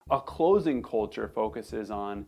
A closing culture focuses on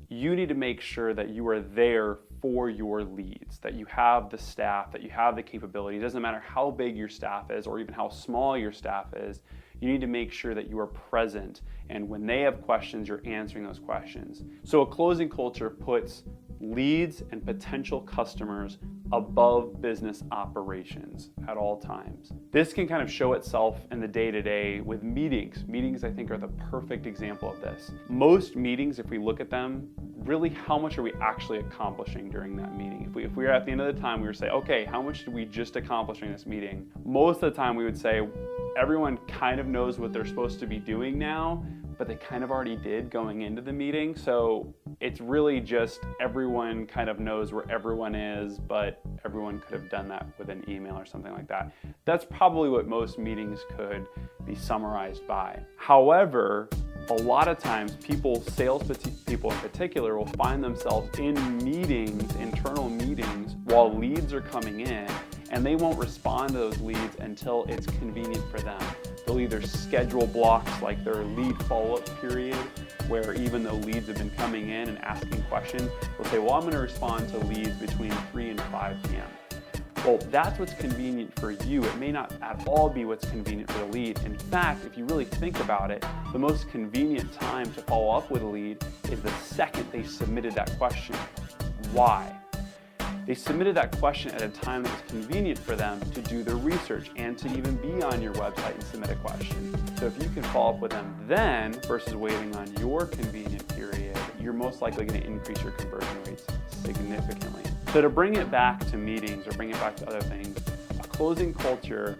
you need to make sure that you are there for your leads, that you have the staff, that you have the capability. It doesn't matter how big your staff is or even how small your staff is. You need to make sure that you are present, and when they have questions, you're answering those questions. So a closing culture puts leads and potential customers above business operations at all times. This can kind of show itself in the day-to-day with meetings. Meetings, I think, are the perfect example of this. Most meetings, if we look at them, really how much are we actually accomplishing during that meeting? If we were at the end of the time, we were say, okay, how much did we just accomplish in this meeting? Most of the time we would say, everyone kind of knows what they're supposed to be doing now, but they kind of already did going into the meeting. So it's really just everyone kind of knows where everyone is, but everyone could have done that with an email or something like that. That's probably what most meetings could be summarized by. However, a lot of times salespeople in particular will find themselves in meetings, internal meetings, while leads are coming in, and they won't respond to those leads until it's convenient for them. They'll either schedule blocks like their lead follow-up period, where even though leads have been coming in and asking questions, they'll say, well, I'm gonna respond to leads between 3 and 5 p.m. Well, that's what's convenient for you. It may not at all be what's convenient for the lead. In fact, if you really think about it, the most convenient time to follow up with a lead is the second they submitted that question. Why? They submitted that question at a time that was convenient for them to do their research and to even be on your website and submit a question. So if you can follow up with them then versus waiting on your convenient period, you're most likely going to increase your conversion rates significantly. So to bring it back to meetings or bring it back to other things, a closing culture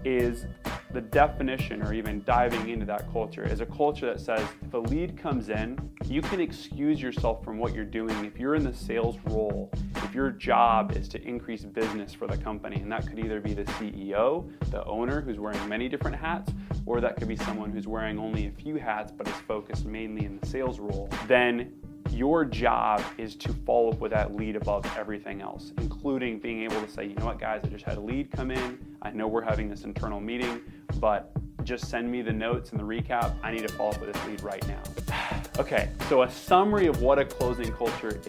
is the definition, or even diving into that culture, is a culture that says if a lead comes in, you can excuse yourself from what you're doing. If you're in the sales role, if your job is to increase business for the company, and that could either be the CEO, the owner who's wearing many different hats, or that could be someone who's wearing only a few hats but is focused mainly in the sales role, then your job is to follow up with that lead above everything else, including being able to say, you know what, guys, I just had a lead come in. I know we're having this internal meeting, but just send me the notes and the recap. I need to follow up with this lead right now. Okay, so a summary of what a closing culture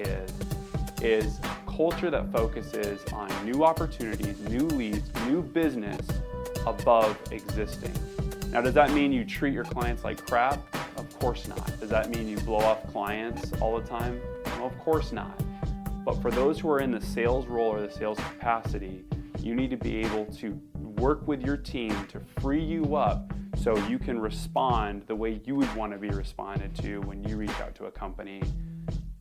is culture that focuses on new opportunities, new leads, new business above existing. Now, does that mean you treat your clients like crap? Of course not. Does that mean you blow off clients all the time? Well, of course not. But for those who are in the sales role or the sales capacity, you need to be able to work with your team to free you up so you can respond the way you would want to be responded to when you reach out to a company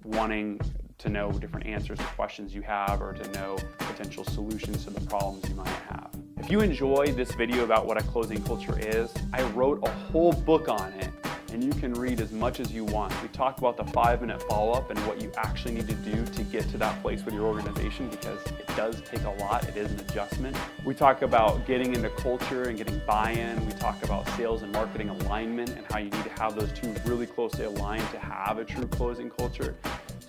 wanting to know different answers to questions you have or to know potential solutions to the problems you might have. If you enjoyed this video about what a closing culture is, I wrote a whole book on it, and you can read as much as you want. We talk about the 5-minute follow-up and what you actually need to do to get to that place with your organization, because it does take a lot. It is an adjustment. We talk about getting into culture and getting buy-in. We talk about sales and marketing alignment and how you need to have those two really closely aligned to have a true closing culture.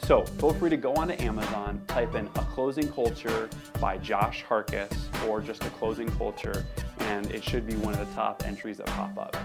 So feel free to go onto Amazon, type in A Closing Culture by Josh Harcus or just A Closing Culture, and it should be one of the top entries that pop up.